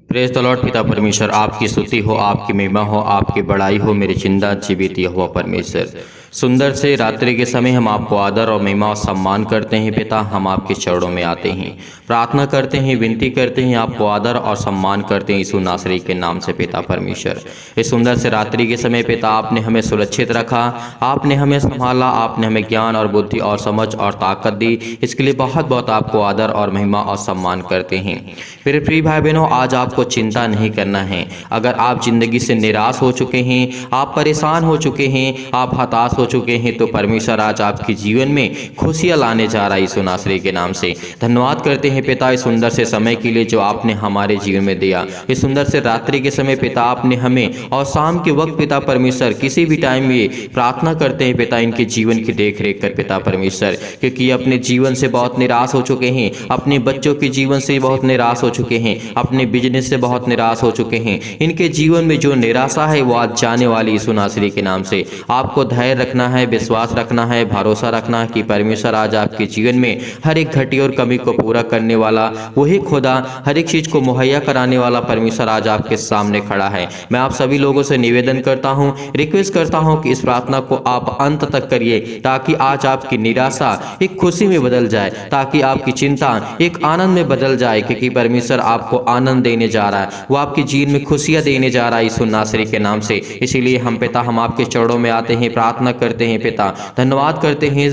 Praise the Lord. पिता परमेश्वर आपकी स्तुति हो, आपकी महिमा हो, आपकी बड़ाई हो मेरे जिंदा जीवित यहोवा परमेश्वर। सुंदर से रात्रि के समय हम आपको आदर और महिमा और सम्मान करते हैं पिता। हम आपके चरणों में आते हैं, प्रार्थना करते हैं, विनती करते हैं, आपको आदर और सम्मान करते हैं यीशु नासरी के नाम से पिता परमेश्वर। इस सुंदर से रात्रि के समय पिता आपने हमें सुरक्षित रखा, आपने हमें संभाला, आपने हमें ज्ञान और बुद्धि और समझ और ताकत दी। इसके लिए बहुत बहुत आपको आदर और महिमा और सम्मान करते हैं। मेरे प्रिय भाई बहनों, आज आपको चिंता नहीं करना है। अगर आप जिंदगी से निराश हो चुके हैं, आप परेशान हो चुके हैं, आप हताश हो चुके हैं, तो परमेश्वर आज आपके जीवन में खुशियां लाने जा रहा है यीशु नासरी के नाम से। धन्यवाद करते हैं पिता इस सुंदर से समय के लिए जो आपने हमारे जीवन में दिया। इस सुंदर से रात्रि के समय पिता आपने हमें, और शाम के वक्त पिता परमेश्वर किसी भी टाइम में प्रार्थना करते हैं पिता इनके जीवन की देख रेख कर पिता परमेश्वर, क्योंकि अपने जीवन से बहुत निराश हो चुके हैं, अपने बच्चों के जीवन से बहुत निराश हो चुके हैं, अपने बिजनेस से बहुत निराश हो चुके हैं। इनके जीवन में जो निराशा है वो आज जाने वाली यीशु नासरी के नाम से। आपको धैर्य रखना है, विश्वास रखना है, भरोसा रखना है कि परमेश्वर आज आपके जीवन में हर एक घटी और कमी को पूरा करने वाला वही खुदा, हर एक चीज को मुहैया कराने वाला परमेश्वर आज आपके सामने खड़ा है। मैं आप सभी लोगों से निवेदन करता हूं, रिक्वेस्ट करता हूं कि इस प्रार्थना को आप अंत तक करिए, ताकि आज आपकी निराशा एक खुशी में बदल जाए, ताकि आपकी चिंता एक आनंद में बदल जाए, क्योंकि परमेश्वर आपको आनंद देने जा रहा है, वो आपके जीवन में खुशियां देने जा रहा है यीशु नासरी के नाम से। इसीलिए हम पिता, हम आपके चरणों में आते हैं, प्रार्थना करते हैं पिता, धन्यवाद करते हैं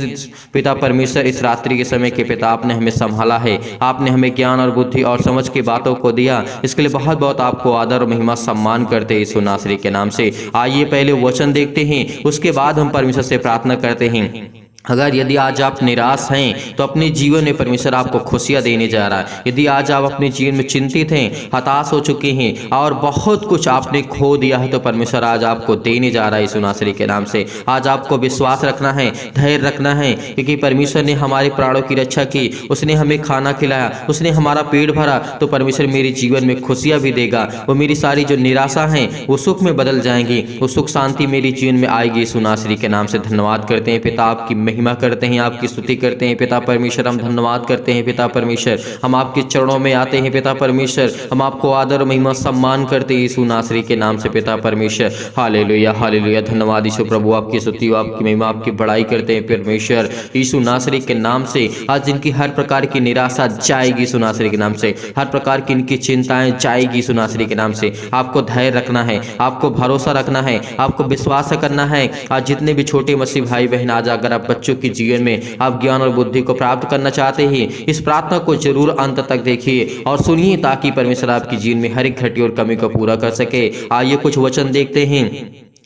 पिता परमेश्वर इस रात्रि के समय के पिता आपने हमें संभाला है, आपने हमें ज्ञान और बुद्धि और समझ की बातों को दिया। इसके लिए बहुत बहुत आपको आदर और महिमा सम्मान करते हैं यीशु नासरी के नाम से। आइए पहले वचन देखते हैं, उसके बाद हम परमेश्वर से प्रार्थना करते हैं। अगर यदि आज आप निराश हैं तो अपने जीवन में परमेश्वर आपको खुशियां देने जा रहा है। यदि आज आप अपने जीवन में चिंतित हैं, हताश हो चुके हैं और बहुत कुछ आपने खो दिया है, तो परमेश्वर आज आपको देने जा रहा है यीशु नासरी के नाम से। आज आपको विश्वास रखना है, धैर्य रखना है, क्योंकि परमेश्वर ने हमारे प्राणों की रक्षा की, उसने हमें खाना खिलाया, उसने हमारा पेट भरा, तो परमेश्वर मेरे जीवन में खुशियां भी देगा। वो मेरी सारी जो निराशा है वो सुख में बदल जाएंगी, वो सुख शांति मेरे जीवन में आएगी यीशु नासरी के नाम से। धन्यवाद करते हैं पिता, आपकी महिमा करते हैं, आपकी स्तुति करते हैं पिता परमेश्वर। हम धन्यवाद करते हैं पिता परमेश्वर, हम आपके चरणों में आते हैं पिता परमेश्वर, हम आपको आदर महिमा सम्मान करते हैं यीशु नासरी के नाम से पिता परमेश्वर। Hallelujah hallelujah. धन्यवाद यीशु प्रभु, आपकी स्तुति, आपकी महिमा, आपकी बड़ाई करते हैं परमेश्वर यीशु नासरी के नाम से। आज इनकी हर प्रकार की निराशा जाएगी यीशु नासरी के नाम से, हर प्रकार की इनकी चिंताएं जाएगी यीशु नासरी के नाम से। आपको धैर्य रखना है, आपको भरोसा रखना है, आपको विश्वास करना है। आज जितने भी छोटे मसीह भाई बहन, आज अगर आप बच्चों की जीवन में आप ज्ञान और बुद्धि को प्राप्त करना चाहते हैं, इस प्रार्थना को जरूर अंत तक देखिए और सुनिए, ताकि परमेश्वर आपकी जीवन में हर एक घटी और कमी को पूरा कर सके। आइए कुछ वचन देखते हैं।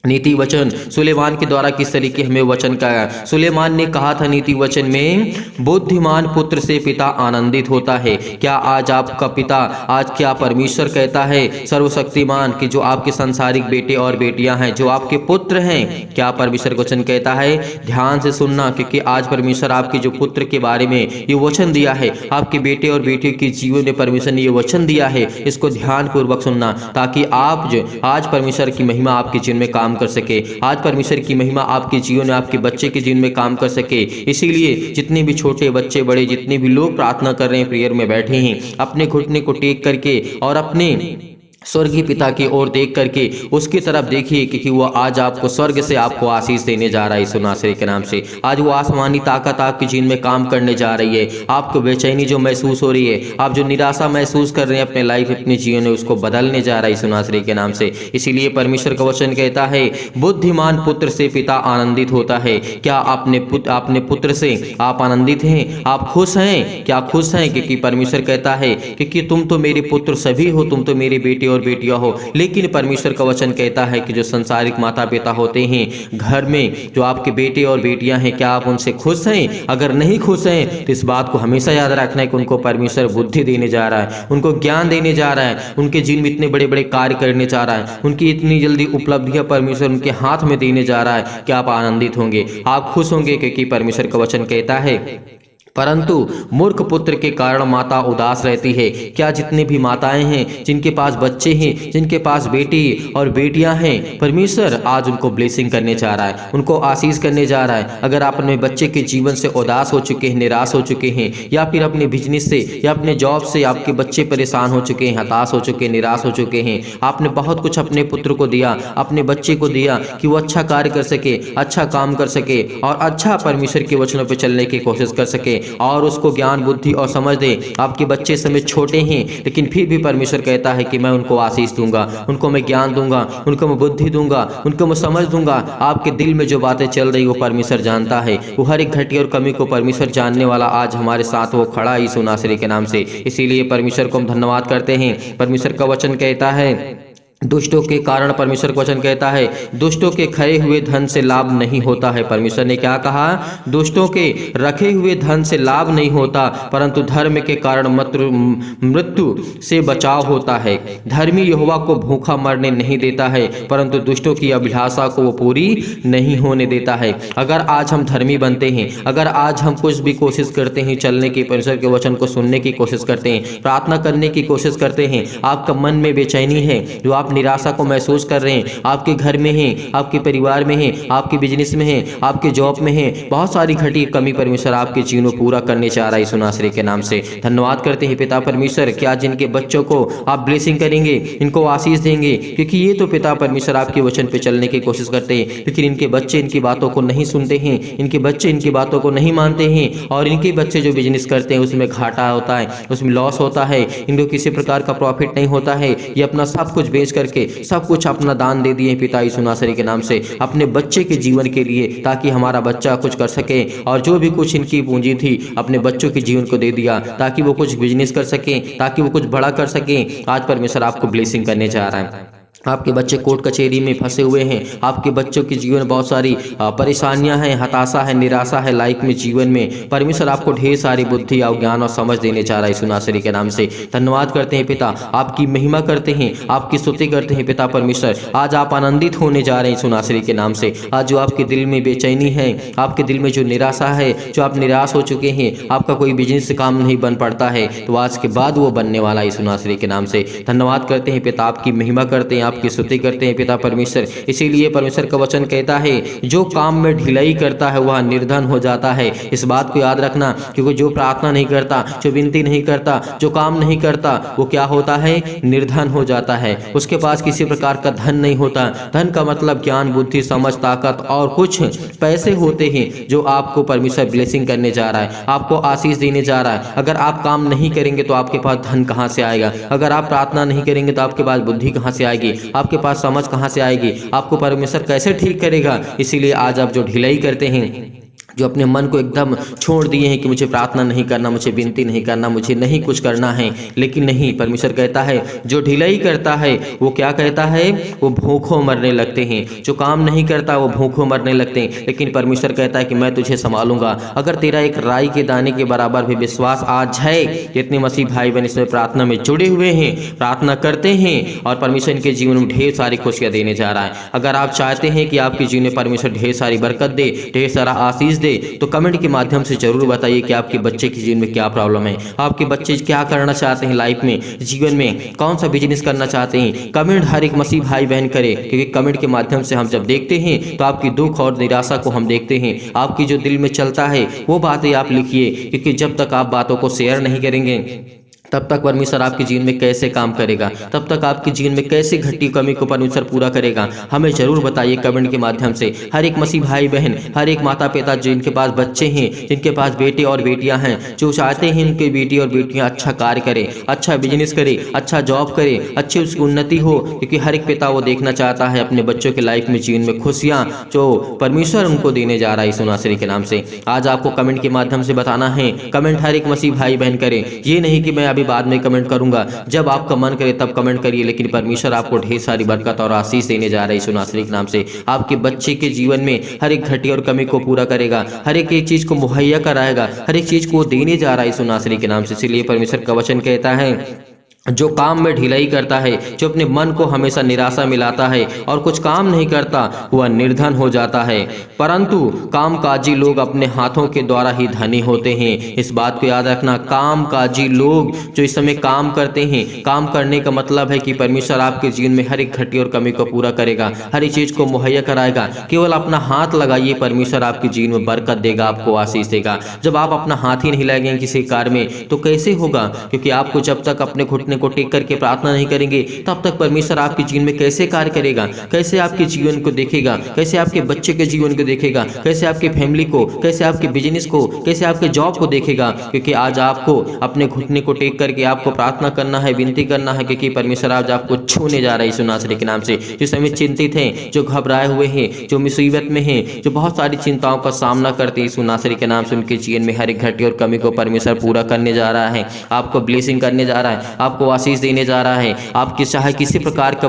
नीति वचन सुलेमान के द्वारा किस तरीके हमें वचन का, सुलेमान ने कहा था नीति वचन में, बुद्धिमान पुत्र से पिता आनंदित होता है। क्या आज आपका पिता, आज क्या परमेश्वर कहता है सर्वशक्तिमान कि जो आपके संसारिक बेटे और बेटियां हैं, जो आपके पुत्र हैं, क्या परमेश्वर वचन कहता है? ध्यान से सुनना, क्योंकि आज परमेश्वर आपके जो पुत्र के बारे में ये वचन दिया है, आपके बेटे और बेटी के जीवन में परमेश्वर ने ये वचन दिया है, इसको ध्यान पूर्वक सुनना, ताकि आप जो आज परमेश्वर की महिमा आपके जीवन में काम कर सके, आज परमेश्वर की महिमा आपके जीवन में, आपके बच्चे के जीवन में काम कर सके। इसीलिए जितने भी छोटे बच्चे बड़े, जितने भी लोग प्रार्थना कर रहे हैं, प्रेयर में बैठे हैं, अपने घुटने को टेक करके और अपने स्वर्गीय पिता की ओर देख करके उसकी तरफ देखिए, क्योंकि वो आज आपको स्वर्ग से आपको आशीष देने जा रहा है यीशु नासरी के नाम से। आज वो आसमानी ताकत आपके जीवन में काम करने जा रही है। आपको बेचैनी जो महसूस हो रही है, आप जो निराशा महसूस कर रहे हैं अपने लाइफ, अपने जीवन में, उसको बदलने जा रहा है यीशु नासरी के नाम से। इसीलिए परमेश्वर का वचन कहता है, बुद्धिमान पुत्र से पिता आनंदित होता है। क्या आपने पुत्र से आप आनंदित हैं? आप खुश हैं? क्या खुश हैं? क्योंकि परमेश्वर कहता है, क्योंकि तुम तो मेरे पुत्र सभी हो, तुम तो मेरे बेटे और बेटियां हो। लेकिन परमेश्वर का वचन कहता है कि जो संसारिक माता पिता होते हैं घर में, जो आपके बेटे और बेटियां हैं, क्या आप उनसे खुश हैं? अगर नहीं खुश हैं तो इस बात को हमेशा याद रखना है कि उनको परमेश्वर बुद्धि देने जा रहा है, उनको ज्ञान देने जा रहा है, उनके जीवन में इतने बड़े बड़े कार्य करने जा रहा है, उनकी इतनी जल्दी उपलब्धियां परमेश्वर उनके हाथ में देने जा रहा है कि आप आनंदित होंगे, आप खुश होंगे, क्योंकि परमेश्वर का वचन कहता है, परंतु मूर्ख पुत्र के कारण माता उदास रहती है। क्या जितनी भी माताएं हैं, जिनके पास बच्चे हैं, जिनके पास बेटी और बेटियां हैं, परमेश्वर आज उनको ब्लेसिंग करने जा रहा है, उनको आशीष करने जा रहा है। अगर आप अपने बच्चे के जीवन से उदास हो चुके हैं, निराश हो चुके हैं, या फिर अपने बिजनेस से या अपने जॉब से आपके बच्चे परेशान हो चुके हैं, हताश हो चुके हैं, निराश हो चुके हैं, आपने बहुत कुछ अपने पुत्र को दिया, अपने बच्चे को दिया कि वो अच्छा कार्य कर सके, अच्छा काम कर सके और अच्छा परमेश्वर के वचनों पर चलने की कोशिश कर सके और उसको ज्ञान बुद्धि और समझ दे। आपके बच्चे समय छोटे हैं, लेकिन फिर भी परमेश्वर कहता है कि मैं उनको आशीष दूंगा, उनको मैं ज्ञान दूंगा, उनको मैं बुद्धि दूंगा, उनको मैं समझ दूंगा। आपके दिल में जो बातें चल रही वो परमेश्वर जानता है। वो हर एक घटी और कमी को परमेश्वर जानने वाला आज हमारे साथ वो खड़ा है यीशु नासरी के नाम से। इसीलिए परमेश्वर को हम धन्यवाद करते हैं। परमेश्वर का वचन कहता है, दुष्टों के कारण, परमेश्वर का वचन कहता है, दुष्टों के खरे हुए धन से लाभ नहीं होता है। परमेश्वर ने क्या कहा? दुष्टों के रखे हुए धन से लाभ नहीं होता, परंतु धर्म के कारण मृत्यु से बचाव होता है। धर्मी यहोवा को भूखा मरने नहीं देता है, परंतु दुष्टों की अभिलाषा को वो पूरी नहीं होने देता है। अगर आज हम धर्मी बनते हैं, अगर आज हम कुछ भी कोशिश करते हैं चलने की, परमेश्वर के वचन को सुनने की कोशिश करते हैं, प्रार्थना करने की कोशिश करते हैं, आपका मन में बेचैनी है, जो आप निराशा को महसूस कर रहे हैं, आपके घर में हैं, आपके परिवार में हैं, आपके बिजनेस में हैं, आपके जॉब में हैं, बहुत सारी घटी कमी परमेश्वर आपके जीवन में पूरा करने चाह रहा है यीशु नासरी के नाम से। धन्यवाद करते हैं पिता परमेश्वर, क्या जिनके बच्चों को आप ब्लेसिंग करेंगे, इनको आशीष देंगे, क्योंकि ये तो पिता परमेश्वर आपके वचन पे चलने की कोशिश करते हैं, लेकिन इनके बच्चे इनकी बातों को नहीं सुनते हैं, इनके बच्चे इनकी बातों को नहीं मानते हैं, और इनके बच्चे जो बिजनेस करते हैं उसमें घाटा होता है, उसमें लॉस होता है, इनको किसी प्रकार का प्रॉफिट नहीं होता है। ये अपना सब कुछ बेच करके सब कुछ अपना दान दे दिए पिता यीशु नासरी के नाम से अपने बच्चे के जीवन के लिए, ताकि हमारा बच्चा कुछ कर सके। और जो भी कुछ इनकी पूंजी थी अपने बच्चों के जीवन को दे दिया, ताकि वो कुछ बिजनेस कर सके, ताकि वो कुछ बड़ा कर सके। आज परमेश्वर आपको ब्लेसिंग करने जा रहा है। आपके बच्चे कोर्ट कचहरी में फंसे हुए हैं, आपके बच्चों के जीवन में बहुत सारी परेशानियां हैं, हताशा है, निराशा है लाइफ में, जीवन में। परमेश्वर आपको ढेर सारी बुद्धि और ज्ञान और समझ देने जा रहा है यीशु नासरी के नाम से। धन्यवाद करते हैं पिता, आपकी महिमा करते हैं, आपकी स्तुति करते हैं पिता परमेश्वर। आज आप आनंदित होने जा रहे हैं यीशु नासरी के नाम से। आज जो आपके दिल में बेचैनी है, आपके दिल में जो निराशा है, जो आप निराश हो चुके हैं, आपका कोई बिजनेस काम नहीं बन पड़ता है, तो आज के बाद वो बनने वाला है यीशु नासरी के नाम से। धन्यवाद करते हैं पिता, आपकी महिमा करते हैं, आपकी स्तुति करते हैं पिता परमेश्वर। इसीलिए परमेश्वर का वचन कहता है, जो काम में ढिलाई करता है वह निर्धन हो जाता है। इस बात को याद रखना, क्योंकि जो प्रार्थना नहीं करता, जो विनती नहीं करता, जो काम नहीं करता, वो क्या होता है? निर्धन हो जाता है। उसके पास किसी प्रकार का धन नहीं होता। धन का मतलब ज्ञान बुद्धि समझ ताकत और कुछ पैसे होते हैं, जो आपको परमेश्वर ब्लेसिंग करने जा रहा है, आपको आशीष देने जा रहा है। अगर आप काम नहीं करेंगे तो आपके पास धन कहाँ से आएगा? अगर आप प्रार्थना नहीं करेंगे तो आपके पास बुद्धि कहाँ से आएगी? आपके पास समझ कहां से आएगी? आपको परमेश्वर कैसे ठीक करेगा? इसीलिए आज आप जो ढिलाई करते हैं, जो अपने मन को एकदम छोड़ दिए हैं कि मुझे प्रार्थना नहीं करना, मुझे विनती नहीं करना, मुझे नहीं कुछ करना है, लेकिन नहीं, परमेश्वर कहता है जो ढिलाई करता है वो क्या कहता है? वो भूखों मरने लगते हैं। जो काम नहीं करता वो भूखों मरने लगते हैं, लेकिन परमेश्वर कहता है कि मैं तुझे संभालूंगा। अगर तेरा एक राई के दाने के बराबर भी विश्वास आज है, जितने मसीह भाई बहन इसमें प्रार्थना में जुड़े हुए हैं, प्रार्थना करते हैं, और परमेश्वर इनके जीवन में ढेर सारी खुशियां देने जा रहा है। अगर आप चाहते हैं कि आपके जीवन में परमेश्वर ढेर सारी बरकत दे, ढेर सारा आशीष दे, तो कमेंट के माध्यम से जरूर बताइए कि आपके बच्चे के जीवन में क्या प्रॉब्लम है, आपके बच्चे क्या करना चाहते हैं लाइफ में, जीवन में कौन सा बिजनेस करना चाहते हैं। कमेंट हर एक मसीह भाई बहन करे, क्योंकि कमेंट के माध्यम से हम जब देखते हैं तो आपकी दुख और निराशा को हम देखते हैं। आपकी जो दिल में चलता है वो बातें आप लिखिए, क्योंकि जब तक आप बातों को शेयर नहीं करेंगे तब तक परमेश्वर आपके जीवन में कैसे काम करेगा, तब तक आपके जीवन में कैसे घटी कमी को परमेश्वर पूरा करेगा। हमें जरूर बताइए कमेंट के माध्यम से। हर एक मसीह भाई बहन, हर एक माता पिता जिनके पास बच्चे हैं, जिनके पास बेटे और बेटियां हैं, जो चाहते हैं उनके बेटे और बेटियां अच्छा कार्य करें, अच्छा बिजनेस करें, अच्छा जॉब करें, अच्छी उसकी उन्नति हो, क्योंकि हर एक पिता वो देखना चाहता है अपने बच्चों के लाइफ में, जीवन में खुशियाँ जो परमेश्वर उनको देने जा रहा है यीशु नासरी के नाम से। आज आपको कमेंट के माध्यम से बताना है। कमेंट हर एक मसीह भाई बहन करें, ये नहीं कि मैं बाद में कमेंट करूंगा, जब आपका मन करे तब कमेंट करिए, लेकिन परमेश्वर आपको ढेर सारी बरकत और आशीष देने जा रहे हैं यीशु नासरी के नाम से। आपके बच्चे के जीवन में हर एक घटी और कमी को पूरा करेगा, हर एक चीज को मुहैया कराएगा, हर एक चीज को देने जा रहा है यीशु नासरी के नाम से। इसलिए परमेश्वर का वचन कहता है, जो काम में ढिलाई करता है, जो अपने मन को हमेशा निराशा मिलाता है और कुछ काम नहीं करता, वह निर्धन हो जाता है। परंतु कामकाजी लोग अपने हाथों के द्वारा ही धनी होते हैं। इस बात को याद रखना, कामकाजी लोग जो इस समय काम करते हैं, काम करने का मतलब है कि परमेश्वर आपके जीवन में हर एक घटी और कमी को पूरा करेगा, हर एक चीज को मुहैया कराएगा। केवल अपना हाथ लगाइए, परमेश्वर आपके जीवन में बरकत देगा, आपको आशीष देगा। जब आप अपना हाथ ही नहीं लगाएंगे किसी कार्य में तो कैसे होगा? क्योंकि आपको जब तक अपने घुटने को टेक करके प्रार्थना नहीं करेंगे तब तक परमेश्वर आपके जीवन में कैसे कार्य करेगा, कैसे आपके जीवन को देखेगा, कैसे आपके बच्चे के जीवन को देखेगा, कैसे आपके फैमिली को, कैसे आपके बिजनेस को, कैसे आपके जॉब को देखेगा। क्योंकि आज आपको अपने घुटने को टेक करके आपको प्रार्थना करना है, विनती करना है, क्योंकि परमेश्वर आज आपको छूने जा रहा है यीशु नासरी के नाम से। जो समय चिंतित हैं, जो घबराए हुए हैं, जो मुसीबत में हैं, जो बहुत सारी चिंताओं का सामना करते हैं, यीशु नासरी के नाम से उनके जीवन में हर एक घटी और कमी को परमेश्वर पूरा करने जा रहा है, आपको ब्लेसिंग करने जा रहा है, आपको आशीष देने जा रहा है। आपके चाहे किसी प्रकार का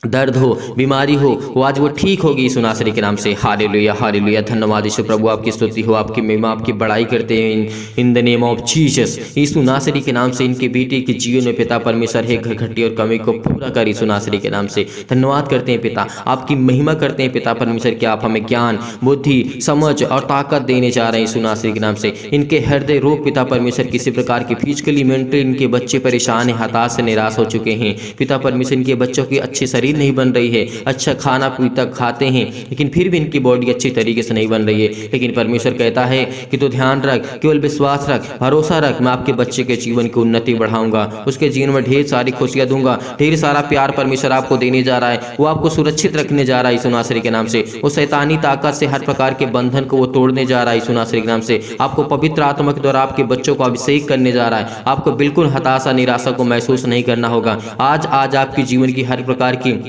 दर्द हो, बीमारी हो, वो आज वो ठीक होगी यीशु नासरी के नाम से। Hallelujah, hallelujah. धन्यवाद यीशु प्रभु, आपकी स्तुति हो, आपकी महिमा, आपकी बड़ाई करते हैं in the name of Jesus. यीशु नासरी के नाम से इनके बेटे के जीवन में पिता परमेश्वर है घटी और कमी को पूरा कर यीशु नासरी के नाम से। धन्यवाद करते हैं पिता, आपकी महिमा करते हैं पिता परमेश्वर कि आप हमें ज्ञान, बुद्धि, समझ और ताकत देने जा रहे हैं यीशु नासरी के नाम से। इनके हृदय रोग पिता परमेश्वर किसी प्रकार की फिजिकली मेंटली इनके बच्चे परेशान है, हताश से निराश हो चुके हैं पिता परमेश्वर। इनके बच्चों की अच्छी शरीर नहीं बन रही है, अच्छा खाना पीता खाते हैं लेकिन फिर भी इनकी बॉडी अच्छी तरीके से नहीं बन रही है। लेकिन परमेश्वर कहता है कि तू ध्यान रख, केवल विश्वास रख, भरोसा रख, मैं आपके बच्चे के जीवन की उन्नति बढ़ाऊंगा, उसके जीवन में ढेर सारी खुशियां दूंगा, ढेर सारा प्यार परमेश्वर आपको देने जा रहा है, वो आपको सुरक्षित रखने जा रहा है यीशु नासरी के नाम से। वो शैतानी ताकत से हर प्रकार के बंधन को वो तोड़ने जा रहा है यीशु नासरी के नाम से। आपको पवित्र आत्मा के द्वारा आपके बच्चों को अभिषेक करने जा रहा है, आपको बिल्कुल हताशा निराशा को महसूस नहीं करना होगा। आज आपके जीवन की हर प्रकार की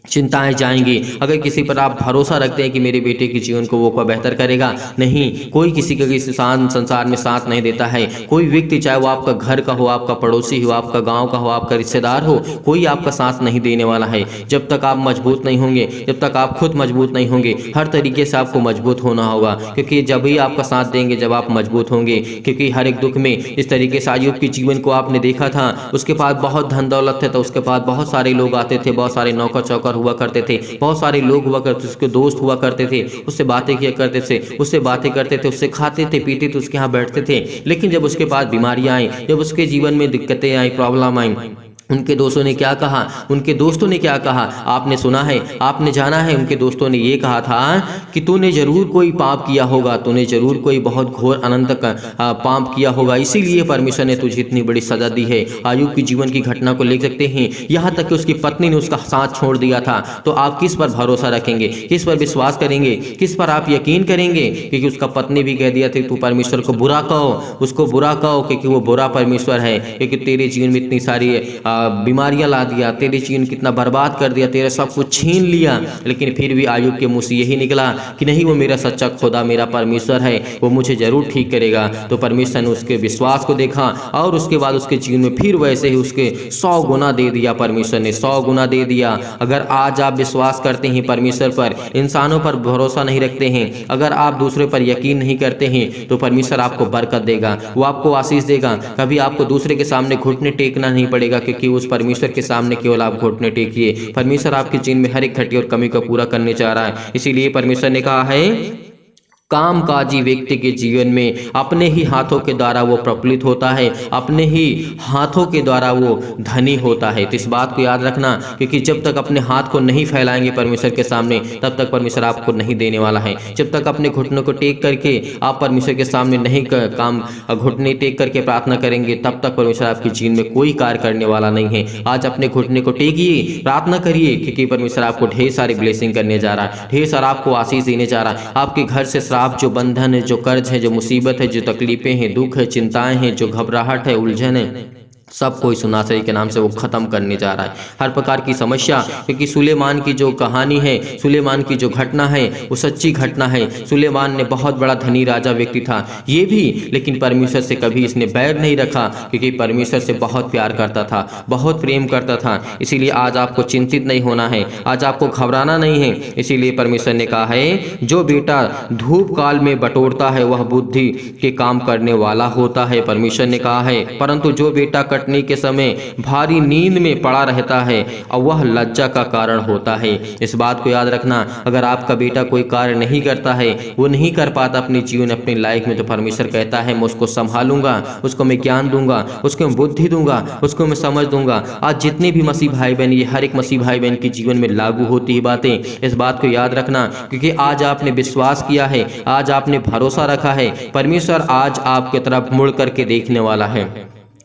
चिंताएं जाएंगी। अगर किसी पर आप भरोसा रखते हैं कि मेरे बेटे के जीवन को वो बेहतर करेगा, नहीं, कोई किसी का किसी संसार में साथ नहीं देता है। कोई व्यक्ति, चाहे वो आपका घर का हो, आपका पड़ोसी हो, आपका गांव का हो, आपका रिश्तेदार हो, कोई आपका साथ नहीं देने वाला है। जब तक आप मजबूत नहीं होंगे, जब तक आप खुद मजबूत नहीं होंगे, हर तरीके से आपको मजबूत होना होगा। क्योंकि जब ही आपका साथ देंगे जब आप मजबूत होंगे। क्योंकि हर एक दुख में इस तरीके से अय्यूब के जीवन को आपने देखा था, उसके पास बहुत धन दौलत थे तो उसके पास बहुत सारे लोग आते थे, बहुत सारे नौकर चौकर हुआ करते थे, बहुत सारे लोग हुआ करते थे, उसके दोस्त हुआ करते थे, उससे बातें किया करते थे, उससे बातें करते थे, उससे खाते थे, पीते थे, उसके यहाँ बैठते थे। लेकिन जब उसके पास बीमारियां आई, जब उसके जीवन में दिक्कतें आई, प्रॉब्लम आई, उनके दोस्तों ने क्या कहा, उनके दोस्तों ने क्या कहा आपने सुना है, आपने जाना है। उनके दोस्तों ने ये कहा था कि तूने जरूर कोई पाप किया होगा, तूने जरूर कोई बहुत घोर अनंत पाप किया होगा, इसीलिए परमेश्वर ने तुझे इतनी बड़ी सजा दी है। अय्यूब की जीवन की घटना को ले सकते हैं, यहाँ तक कि उसकी पत्नी ने उसका साथ छोड़ दिया था। तो आप किस पर भरोसा रखेंगे, किस पर विश्वास करेंगे, किस पर आप यकीन करेंगे? क्योंकि उसका पत्नी भी कह दिया था तू परमेश्वर को बुरा कहो, उसको बुरा कहो, क्योंकि वो बुरा परमेश्वर है, क्योंकि तेरे जीवन में इतनी सारी बीमारियां ला दिया, तेरे जीवन कितना बर्बाद कर दिया, तेरा सब कुछ छीन लिया। लेकिन फिर भी अय्यूब के मुंह से यही निकला कि नहीं, वो मेरा सच्चा खुदा, मेरा परमेश्वर है, वो मुझे जरूर ठीक करेगा। तो परमेश्वर ने उसके विश्वास को देखा और उसके बाद उसके जीवन में फिर वैसे ही उसके 100 गुना दे दिया। परमेश्वर ने 100 गुना दे दिया। अगर आज आप विश्वास करते हैं परमेश्वर पर, इंसानों पर भरोसा नहीं रखते हैं, अगर आप दूसरे पर यकीन नहीं करते हैं, तो परमेश्वर आपको बरकत देगा, वो आपको आशीष देगा। कभी आपको दूसरे के सामने घुटने टेकना नहीं पड़ेगा, क्योंकि उस परमेश्वर के सामने केवल आप घुटने टेकिए। परमेश्वर आपके जीवन में हर एक घटी और कमी को पूरा करने जा रहा है। इसीलिए परमेश्वर ने कहा है कामकाजी व्यक्ति के जीवन में अपने ही हाथों के द्वारा वो प्रफुल्लित होता है, अपने ही हाथों के द्वारा वो धनी होता है। तो इस बात को याद रखना, क्योंकि जब तक अपने हाथ को नहीं फैलाएंगे परमेश्वर के सामने, तब तक परमेश्वर आपको नहीं देने वाला है। जब तक अपने घुटनों को टेक करके आप परमेश्वर के सामने नहीं घुटने टेक करके प्रार्थना करेंगे, तब तक परमेश्वर आपके जीवन में कोई कार्य करने वाला नहीं है। आज अपने घुटने को टेकिए, प्रार्थना करिए, क्योंकि परमेश्वर आपको ढेर सारी ब्लेसिंग करने जा रहा है, ढेर सारा आपको आशीष देने जा रहा है। आपके घर से आप जो बंधन है, जो कर्ज है, जो मुसीबत है, जो तकलीफें हैं, दुख है, चिंताएं हैं, जो घबराहट है, उलझन है, सब कोई सुनासरी के नाम से वो खत्म करने जा रहा है। हर प्रकार की समस्या, क्योंकि सुलेमान की जो कहानी है, सुलेमान की जो घटना है, वो सच्ची घटना है। सुलेमान ने बहुत बड़ा धनी राजा व्यक्ति था ये भी, लेकिन परमेश्वर से कभी इसने बैर नहीं रखा, क्योंकि परमेश्वर से बहुत प्यार करता था, बहुत प्रेम करता था। इसीलिए आज आपको चिंतित नहीं होना है, आज आपको घबराना नहीं है। इसीलिए परमेश्वर ने कहा है जो बेटा धूप काल में बटोरता है वह बुद्धि के काम करने वाला होता है। परमेश्वर ने कहा है, परंतु जो बेटा कटने के समय भारी नींद में पड़ा रहता है और वह लज्जा का कारण होता है। इस बात को याद रखना, अगर आपका बेटा कोई कार्य नहीं करता है, वो नहीं कर पाता अपने जीवन अपनी लाइफ में, तो परमेश्वर कहता है मैं उसको संभालूंगा, उसको मैं ज्ञान दूंगा, उसको मैं बुद्धि दूंगा, उसको मैं समझ दूंगा। आज जितने भी मसीह भाई बहन, ये हर एक मसीह भाई बहन के जीवन में लागू होती है बातें। इस बात को याद रखना, क्योंकि आज आपने विश्वास किया है, आज आपने भरोसा रखा है, परमेश्वर आज आपके तरफ मुड़ करके देखने वाला है,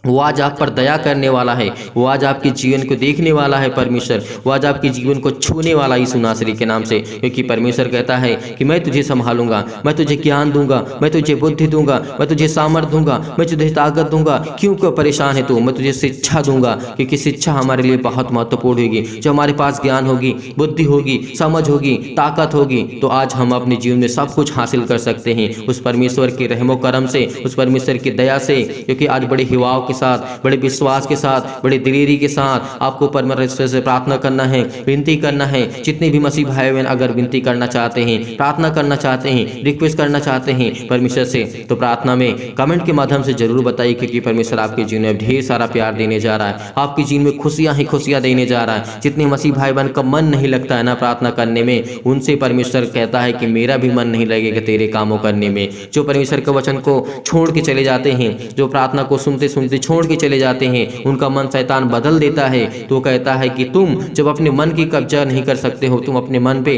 वो आज आप पर दया करने वाला है, वो आज आपके जीवन को देखने वाला है परमेश्वर, वो आज आपके जीवन को छूने वाला यीशु नासरी के नाम से। क्योंकि परमेश्वर कहता है कि मैं तुझे संभालूंगा, मैं तुझे ज्ञान दूंगा, मैं तुझे बुद्धि दूंगा, मैं तुझे सामर्थ दूंगा, मैं तुझे ताकत दूंगा। क्यों परेशान है तू? मैं तुझे शिक्षा दूंगा, क्योंकि शिक्षा हमारे लिए बहुत महत्वपूर्ण होगी। जो हमारे पास ज्ञान होगी, बुद्धि होगी, समझ होगी, ताकत होगी, तो आज हम अपने जीवन में सब कुछ हासिल कर सकते हैं उस परमेश्वर के रहमो करम से, उस परमेश्वर की दया से। क्योंकि आज बड़े हिवाव के साथ, बड़े विश्वास के साथ, बड़े दिलेरी के साथ आपको परमेश्वर से प्रार्थना करना है, विनती करना है। जितने भी मसीह भाई बहन अगर विनती करना चाहते हैं, प्रार्थना करना चाहते हैं, रिक्वेस्ट करना चाहते हैं परमेश्वर से, तो प्रार्थना में कमेंट के माध्यम से जरूर बताइए, क्योंकि परमेश्वर आपके जीवन में ढेर सारा प्यार देने जा रहा है, आपके जीवन में खुशियां ही खुशियां देने जा रहा है। जितने मसीह भाई बहन का मन नहीं लगता है ना प्रार्थना करने में, उनसे परमेश्वर कहता है कि मेरा भी मन नहीं लगेगा तेरे कामों करने में। जो परमेश्वर के वचन को छोड़ के चले जाते हैं, जो प्रार्थना को सुनते सुनते छोड़ के चले जाते हैं, उनका मन शैतान बदल देता है। तो कहता है कि तुम जब अपने मन की कब्जा नहीं कर सकते हो, तुम अपने मन पे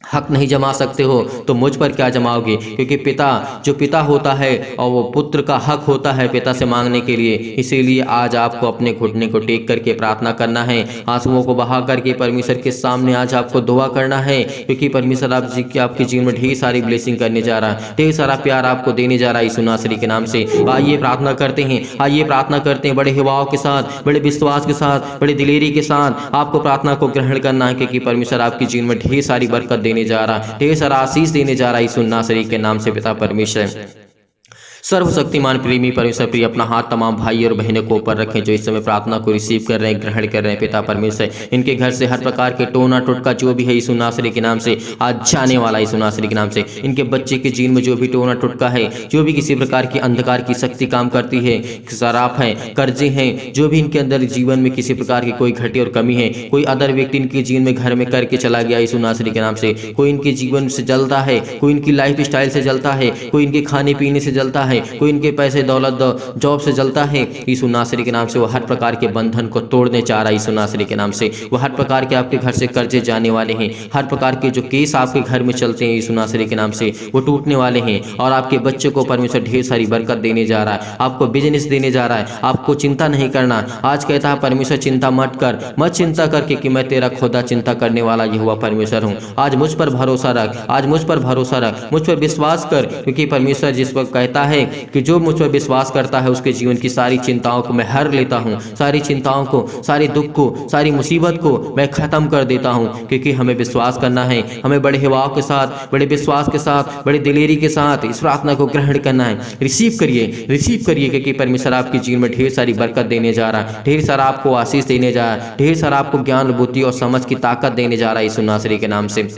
हक नहीं जमा सकते हो, तो मुझ पर क्या जमाओगे? क्योंकि पिता जो पिता होता है और वो पुत्र का हक होता है पिता से मांगने के लिए। इसीलिए आज आपको अपने घुटने को टेक करके प्रार्थना करना है, आंसुओं को बहा करके परमेश्वर के सामने आज आपको दुआ करना है, क्योंकि परमेश्वर आपके जीवन में ढेर सारी ब्लेसिंग करने जा रहा है, ढेर सारा प्यार आपको देने जा रहा है यीशु नासरी के नाम से। आइए प्रार्थना करते हैं, आइए प्रार्थना करते हैं, बड़े हिवाव के साथ, बड़े विश्वास के साथ, बड़े दिलेरी के साथ आपको प्रार्थना को ग्रहण करना है, क्योंकि परमेश्वर आपके जीवन में ढेर सारी बरकत देने जा रहा, ढेर सारा आशीष देने जा रहा है यीशु नासरी के नाम से पिता परमेश्वर। सर्वशक्तिमान प्रेमी परमेश्वर प्रिय अपना हाथ तमाम भाई और बहनों को ऊपर रखें जो इस समय प्रार्थना को रिसीव कर रहे हैं, ग्रहण कर रहे हैं पिता परमेश्वर। इनके घर से हर प्रकार के टोना टोटका जो भी है यीशु नासरी के नाम से आज जाने वाला यीशु नासरी के नाम से। इनके बच्चे के जीवन में जो भी टोना टोटका है, जो भी किसी प्रकार की अंधकार की शक्ति काम करती है, शराब है, कर्जे हैं, जो भी इनके अंदर जीवन में किसी प्रकार की कोई घटी और कमी है, कोई अदर व्यक्ति इनके जीवन में घर में करके चला गया यीशु नासरी के नाम से, कोई इनके जीवन से जलता है, कोई इनकी लाइफ स्टाइल से जलता है, कोई इनके खाने पीने से जलता है, कोई इनके पैसे दौलत जॉब से जलता है, यीशु नासरी के नाम से वो हर प्रकार के बंधन को तोड़ने चाह रहा है यीशु नासरी के नाम से। वो हर प्रकार के आपके घर से कर्जे जाने वाले हैं, हर प्रकार के जो केस आपके घर में चलते हैं यीशु नासरी के नाम से वो टूटने वाले हैं। और आपके बच्चे को परमेश्वर ढेर सारी बरकत देने जा रहा है, आपको बिजनेस देने जा रहा है, आपको चिंता नहीं करना। आज कहता है परमेश्वर चिंता मत कर, मत चिंता करके कि मैं तेरा खुदा चिंता करने वाला यहोवा परमेश्वर हूँ। आज मुझ पर भरोसा रख, आज मुझ पर भरोसा रख, मुझ पर विश्वास कर, क्योंकि परमेश्वर जिस वक्त कहता है कि जो मुझ पर विश्वास करता है उसके जीवन की सारी चिंताओं को मैं हर लेता हूँ, सारी चिंताओं को, सारे दुख को, सारी मुसीबत को मैं खत्म कर देता हूँ। क्योंकि हमें विश्वास करना है, हमें बड़े हिवाव के साथ, बड़े विश्वास के साथ, बड़े दिलेरी के साथ इस प्रार्थना को ग्रहण करना है। रिसीव करिए, रिसीव करिए, क्योंकि परमेश्वर आपके जीवन में ढेर सारी बरकत देने जा रहा है, ढेर सारा आपको आशीष देने जा रहा है, ढेर सारा आपको ज्ञान बुद्धि और समझ की ताकत देने जा रहा है यीशु नासरी के नाम से।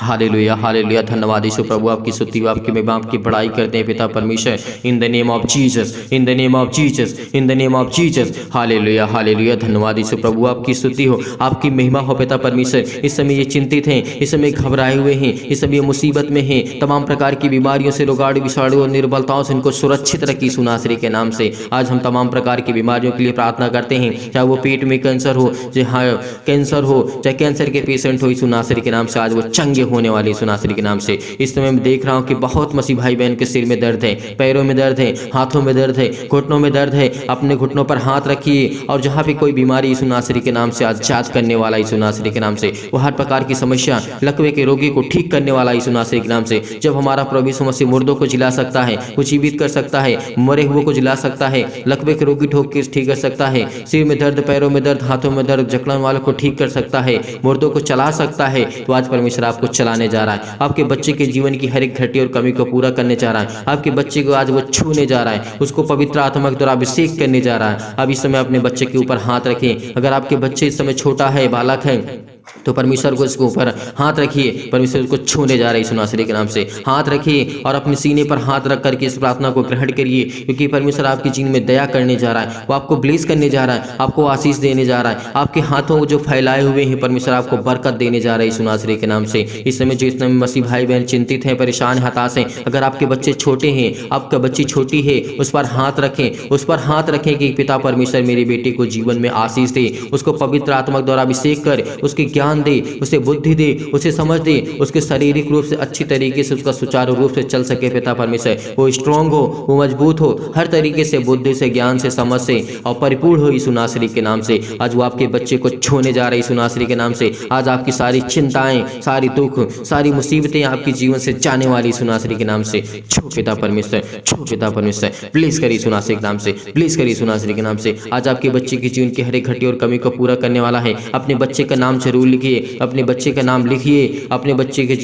हालेलुया, हालेलुया, धन्यवाद यीशु प्रभु, आपकी स्तुति, आपकी महिमा, आपकी बड़ाई करते हैं पिता परमेश्वर। In the name of Jesus, in the name of Jesus, in the name of Jesus. Hallelujah, hallelujah, धन्यवाद यीशु प्रभु, आपकी स्तुति हो, आपकी महिमा हो पिता परमेश्वर। इस समय ये चिंतित हैं, इस समय घबराए हुए हैं, इस समय मुसीबत में हैं, तमाम प्रकार की बीमारियों से, रोगाड़ू विषाणु और निर्बलताओं से इनको सुरक्षित रखी यीशु नासरी के नाम से। आज हम तमाम प्रकार की बीमारियों के लिए प्रार्थना करते हैं, चाहे वो पेट में कैंसर हो, चाहे कैंसर हो, चाहे कैंसर के पेशेंट हो, यीशु नासरी के नाम से आज वो चंगे होने वाले यीशु नासरी के नाम से। इस समय मैं देख रहा हूँ कि बहुत मसीह भाई बहन के सिर में दर्द है, पैरों में दर्द है, हाथों में दर्द है, घुटनों में दर्द है। अपने घुटनों पर हाथ रखिए और जहाँ पे कोई बीमारी यीशु नासरी के नाम से आज जांच करने वाला यीशु नासरी के नाम से, वो हर प्रकार की समस्या, लकवे के रोगी को ठीक करने वाला यीशु नासरी के नाम से। जब हमारा प्रभु यीशु मसीह मुर्दों को जिला सकता है, वो जीवित कर सकता है, मरे हुए को जिला सकता है, लकवे के रोगी ठोक के ठीक कर सकता है, सिर में दर्द, पैरों में दर्द, हाथों में दर्द, जकड़न वालों को ठीक कर सकता है, मुर्दों को चला सकता है, तो आज परमेश्वर आपको चलाने जा रहा है। आपके बच्चे के जीवन की हर एक घटी और कमी को पूरा करने जा रहा है। आपके बच्चे को आज वो छूने जा रहा है, उसको पवित्र आत्मा के द्वारा अभिषेक करने जा रहा है। अब इस समय अपने बच्चे के ऊपर हाथ रखें। अगर आपके बच्चे इस समय छोटा है, बालक है, तो परमेश्वर को इसके ऊपर हाथ रखिए, परमेश्वर को छूने जा रहे हैं यीशु नासरी के नाम से। हाथ रखिए और अपने सीने पर हाथ रख करके इस प्रार्थना को ग्रहण करिए, क्योंकि परमेश्वर आपके जीवन में दया करने जा रहा है, वो आपको ब्लेस करने जा रहा है, आपको आशीष देने जा रहा है। आपके हाथों जो फैलाए हुए हैं परमेश्वर आपको बरकत देने जा रहा है यीशु नासरी के नाम से। इस समय जो इस समय मसीह भाई बहन चिंतित हैं, परेशान, हताश हैं, अगर आपके बच्चे छोटे हैं, आपका बच्ची छोटी है, उस पर हाथ रखें, उस पर हाथ रखें कि पिता परमेश्वर मेरे बेटे को जीवन में आशीष दे, उसको पवित्र आत्मा द्वारा अभिषेक कर, उसके ज्ञान दे, उसे बुद्धि दे, उसे समझ दे, उसके शारीरिक रूप से अच्छी तरीके से उसका सुचारू रूप से चल सके पिता परमेश्वर, वो स्ट्रांग हो, वो मजबूत हो, हर तरीके से बुद्धि से, ज्ञान से, समझ से और परिपूर्ण हो यीशु नासरी के नाम से। आज वो आपके बच्चे को छूने जा रहे यीशु नासरी के नाम से। आज आपकी सारी चिंताएं, सारी दुख, सारी मुसीबतें आपके जीवन से जाने वाली यीशु नासरी के नाम से। छू पिता परमेश्वर, छू पिता परमेश्वर, प्लीज करिए यीशु नासरी के नाम से, प्लीज करिए यीशु नासरी के नाम से। आज आपके बच्चे के जीवन की हर एक घटी और कमी को पूरा करने वाला है। अपने बच्चे का नाम जरूर लिखिए, अपने बच्चे का नाम लिखिए, अपने बच्चे के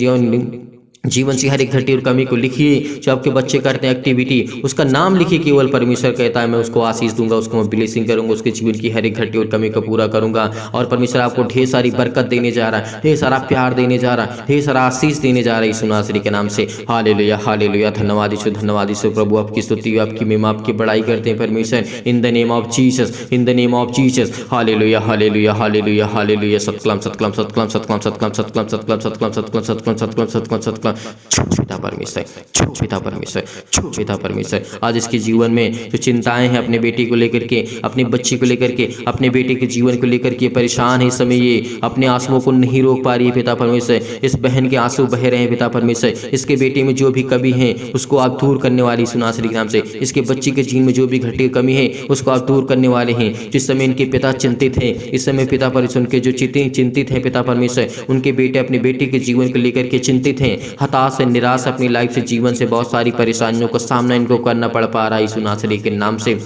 जीवन से हर एक घटी और कमी को लिखिए। जो आपके बच्चे करते हैं एक्टिविटी, उसका नाम लिखिए। केवल परमेश्वर कहता है मैं उसको आशीष दूंगा, उसको मैं ब्लेसिंग करूंगा, उसके जीवन की हर एक घटी और कमी को पूरा करूंगा। और परमेश्वर आपको ढेर सारी बरकत देने जा रहा है, ढेर सारा प्यार देने जा रहा है, ढेर सारा आशीष देने जा रहा है यीशु नासरी के नाम से। हालेलुया, हालेलुया, धन्यवाद यीशु, धन्यवाद यीशु। प्रभु आपकी स्तुति, आपकी महिमा, आपकी बड़ाई करते हैं परमेश्वर, in the name of Jesus, in the name of Jesus. Hallelujah, hallelujah, hallelujah, hallelujah. सतकलम, सतकलम, सतकलम, सतकलम, सतकलम, सतकलम, सतकलम, सतकलम, सतकलम, सतकलम, सतकलम, सतकलम, सतकलम। पिता परमेश्वर, छू पिता परमेश्वर, छू पिता परमेश्वर। आज इसके जीवन में जो चिंताएं हैं अपने बेटे को लेकर के, अपने बच्चे को लेकर के, अपने बेटे के जीवन को लेकर के परेशान है, इस समय ये अपने आंसुओं को नहीं रोक पा रही है पिता परमेश्वर। इस बहन के आंसू बह रहे हैं पिता परमेश्वर। इसके बेटे में जो भी कमी है उसको आप दूर करने वाली यीशु नासरी के नाम से। इसके बच्चे के जीवन में जो भी घटी कमी है उसको आप दूर करने वाले हैं। जिस समय इनके पिता चिंतित हैं, इस समय पिता परमेश्वर उनके जो चिंतित हैं पिता परमेश्वर, उनके बेटे अपने बेटे के जीवन को लेकर के चिंतित हैं, हताश है, निराश अपनी लाइफ से, जीवन से बहुत सारी परेशानियों का सामना इनको करना पड़ पा रहा है यीशु नासरी के नाम से।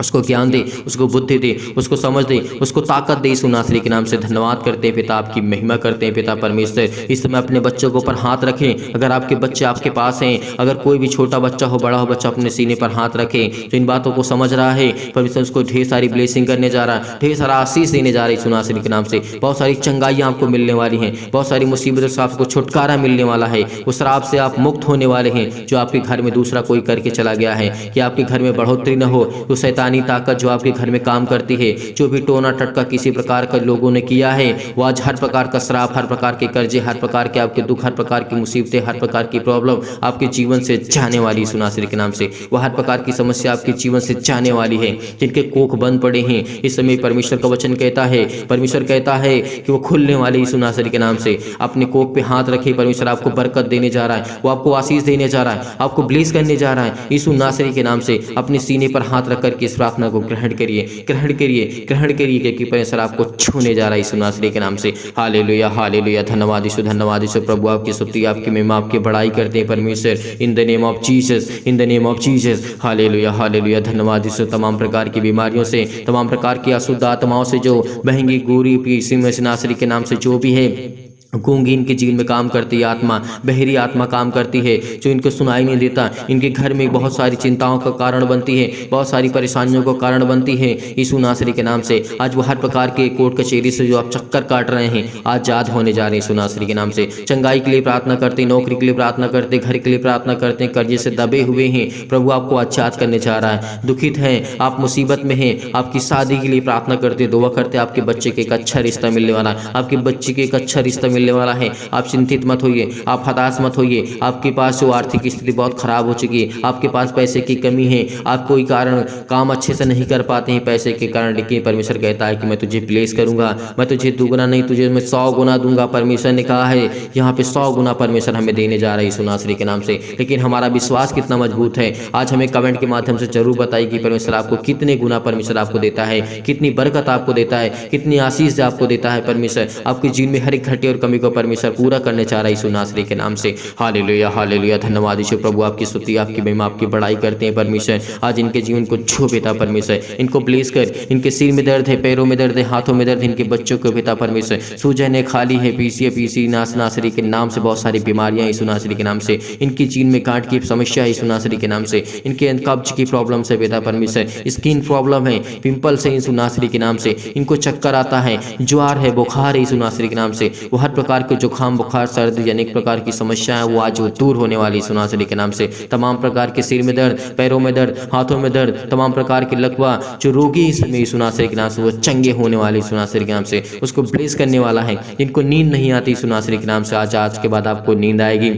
उसको ज्ञान दे, उसको बुद्धि दे, उसको समझ दे, उसको ताकत दे यीशु नासरी के नाम से। धन्यवाद करते हैं पिता, आपकी महिमा करते हैं पिता परमेश्वर। इस समय अपने बच्चों के ऊपर हाथ रखें। अगर आपके बच्चे आपके पास हैं, अगर कोई भी छोटा बच्चा हो, बड़ा हो बच्चा, अपने सीने पर हाथ रखे जो इन बातों को समझ रहा है, परमेश्वर उसको ढेर सारी ब्लेसिंग करने जा रहा है, ढेर सारा आशीष देने जा रहा है यीशु नासरी के नाम से। बहुत सारी चंगाइयाँ आपको मिलने वाली हैं, बहुत सारी मुसीबतों से आपको छुटकारा मिलने वाला है, उस श्राप से आप मुक्त होने वाले हैं जो आपके घर में दूसरा कोई करके चला गया है। कि आपके घर में बढ़ोतरी न हो, तो शैतानी ताकत जो आपके घर में काम करती है, जो भी टोना टटका किसी प्रकार का लोगों ने किया है, वो आज हर प्रकार का श्राप, हर प्रकार के कर्जे, हर प्रकार के आपके दुख, हर प्रकार की मुसीबतें, हर प्रकार की प्रॉब्लम आपके जीवन से जाने वाली यीशु नासरी के नाम से। वो हर प्रकार की समस्या आपके जीवन से जाने वाली है। जिनके कोख बंद पड़े हैं इस समय परमेश्वर का वचन कहता है, परमेश्वर कहता है कि वो खुलने वाले यीशु नासरी के नाम से। अपने कोख पे हाथ रखे, परमेश्वर आपको बरकत देने जा रहा है, वो आपको आशीष देने जा रहा है, आपको ब्लेस करने जा रहा है यीशु नासरी के नाम से। अपने सीने पर हाथ रख करके इस प्रार्थना को ग्रहण करिए, ग्रहण करिए, ग्रहण करिए, क्योंकि परमेश्वर आपको छूने जा रहा है यीशु नासरी के नाम से। हालेलुया, हालेलुया, धन्यवाद यीशु, धन्यवाद यीशु। प्रभु आपकी स्तुति, आपकी महिमा, आपकी बड़ाई करते हैं परमेश्वर, in the name of Jesus, in the name of Jesus. Hallelujah, hallelujah, धन्यवाद यीशु। तमाम प्रकार की बीमारियों से, तमाम प्रकार की अशुद्ध आत्माओं से जो बहेंगी गोरी यीशु नासरी के नाम से जो भी है, गूंगी इनके जीवन में काम करती है आत्मा, बहरी आत्मा काम करती है, जो इनको सुनाई नहीं देता, इनके घर में बहुत सारी चिंताओं का कारण बनती है, बहुत सारी परेशानियों का कारण बनती है यीशु नासरी के नाम से। आज वो हर प्रकार के कोर्ट कचहरी से जो आप चक्कर काट रहे हैं आजाद होने जा रहे हैं यीशु नासरी के नाम से। चंगाई के लिए प्रार्थना करते हैं, नौकरी के लिए प्रार्थना करते हैं, घर के लिए प्रार्थना करते हैं, कर्जे से दबे हुए हैं, प्रभु आपको आजाद करने जा रहा है। दुखित हैं, आप मुसीबत में हैं, आपकी शादी के लिए प्रार्थना करते, दुआ करते, आपके बच्चे के एक अच्छा रिश्ता मिलने वाला है, आपके बच्चे के एक अच्छा रिश्ता मिलने वाला है। आप चिंतित मत होइए, आप हताश मत होइए। आपके पास जो आर्थिक स्थिति बहुत खराब हो चुकी है, आपके पास पैसे की कमी है, आप कोई कारण काम अच्छे से नहीं कर पाते हैं पैसे के कारण, लेकिन परमेश्वर कहता है कि मैं तुझे ब्लेस करूंगा, मैं तुझे दुगना नहीं, तुझे मैं 100 गुना दूंगा। परमेश्वर ने कहा है यहाँ पे 100 गुना परमेश्वर हमें देने जा रहा है यीशु नासरी के नाम से। लेकिन हमारा विश्वास कितना मजबूत है, आज हमें कमेंट के माध्यम से जरूर बताइए कि परमेश्वर आपको कितने गुना परमेश्वर आपको देता है, कितनी बरकत आपको देता है, कितनी आशीष आपको देता है। परमेश्वर आपके जीवन में हर एक घटी और कमी कमी को परमेश्वर पूरा करने चाह रहा है यीशु नासरी के नाम से। हालेलुया हालेलुया, धन्यवाद यीशु प्रभु, आपकी स्तुति आपकी महिमा आपकी बड़ाई करते हैं परमेश्वर। आज इनके जीवन को छू पिता परमेश्वर, इनको ब्लेस कर। इनके सिर में दर्द है, पैरों में दर्द है, हाथों में दर्द, इनके बच्चों को पिता परमेश्वर सूजन है, खाली है, पीसी नासरी के नाम से बहुत सारी बीमारियां यीशु नासरी के नाम से। इनकी जीन में गांठ की समस्या है यीशु नासरी के नाम से। इनके कब्ज की प्रॉब्लम से पिता परमेश्वर, स्किन प्रॉब्लम है, पिंपल्स है यीशु नासरी के नाम से। इनको चक्कर आता है, ज्वार है, बुखार है यीशु नासरी के नाम से। वो हर प्रकार के जुकाम बुखार सर्दी अनेक प्रकार की समस्या है वो आज वो दूर होने वाली यीशु नासरी के नाम से। तमाम प्रकार के सिर में दर्द, पैरों में दर्द, हाथों में दर्द, तमाम प्रकार के लकवा जो रोगी इसमें यीशु नासरी के नाम से वो चंगे होने वाले यीशु नासरी के नाम से। उसको ब्लेस करने वाला है। इनको नींद नहीं आती यीशु नासरी के नाम से, आज के बाद आपको नींद आएगी।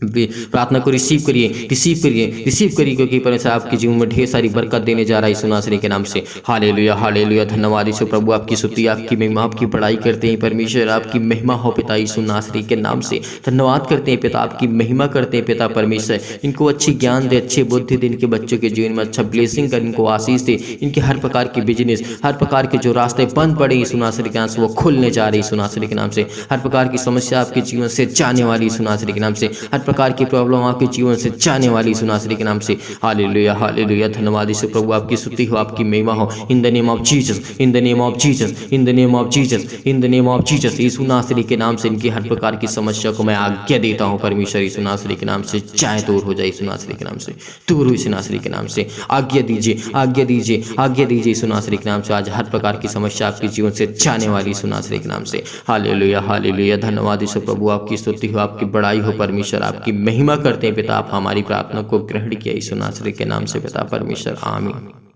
प्रार्थना को रिसीव करिए क्योंकि परमेश्वर आपके जीवन में ढेर सारी बरकत देने जा रहा है यीशु नासरी के नाम से। हालेलुया हालेलुया, धन्यवाद यीशु प्रभु, आपकी स्तुति आपकी महिमा आपकी बड़ाई करते हैं परमेश्वर। आपकी महिमा हो पिता यीशु नासरी के नाम से। धन्यवाद करते हैं पिता, आपकी महिमा करते हैं पिता परमेश्वर। इनको अच्छी ज्ञान दे, अच्छी बुद्धि दे, इनके बच्चों के जीवन में अच्छा ब्लेसिंग कर, इनको आशीष दे। इनके हर प्रकार के बिजनेस, हर प्रकार के जो रास्ते बंद पड़े यीशु नासरी के नाम से वो खुलने जा रहे यीशु नासरी के नाम से। हर प्रकार की समस्या आपके जीवन से जाने वाली यीशु नासरी के नाम से। हर प्रकार की प्रॉब्लम आपके जीवन से जाने वाली यीशु नासरी के नाम से। हालेलुया हालेलुया, धन्यवाद यीशु प्रभु, आपकी स्तुति हो आपकी महिमा हो। In the name of Jesus, in the name of Jesus, in the name of Jesus, in the name of Jesus, यीशु नासरी के नाम से इनकी हर प्रकार की समस्या को मैं आज्ञा देता हूँ परमेश्वर। यीशु नासरी के नाम से चाहे दूर हो जाए यीशु नासरी के नाम से, दूर हो यीशु नासरी के नाम से। आज्ञा दीजिए आज्ञा दीजिए आज्ञा दीजिए यीशु नासरी के नाम से। आज हर प्रकार की समस्या आपके जीवन से जाने वाली यीशु नासरी के नाम से। हालेलुया हालेलुया, धन्यवाद यीशु प्रभु, आपकी स्तुति हो आपकी बड़ाई हो परमेश्वर। आपकी महिमा करते हैं पिता, आप हमारी प्रार्थना को ग्रहण किया यीशु नासरी के नाम से पिता परमेश्वर, आमीन।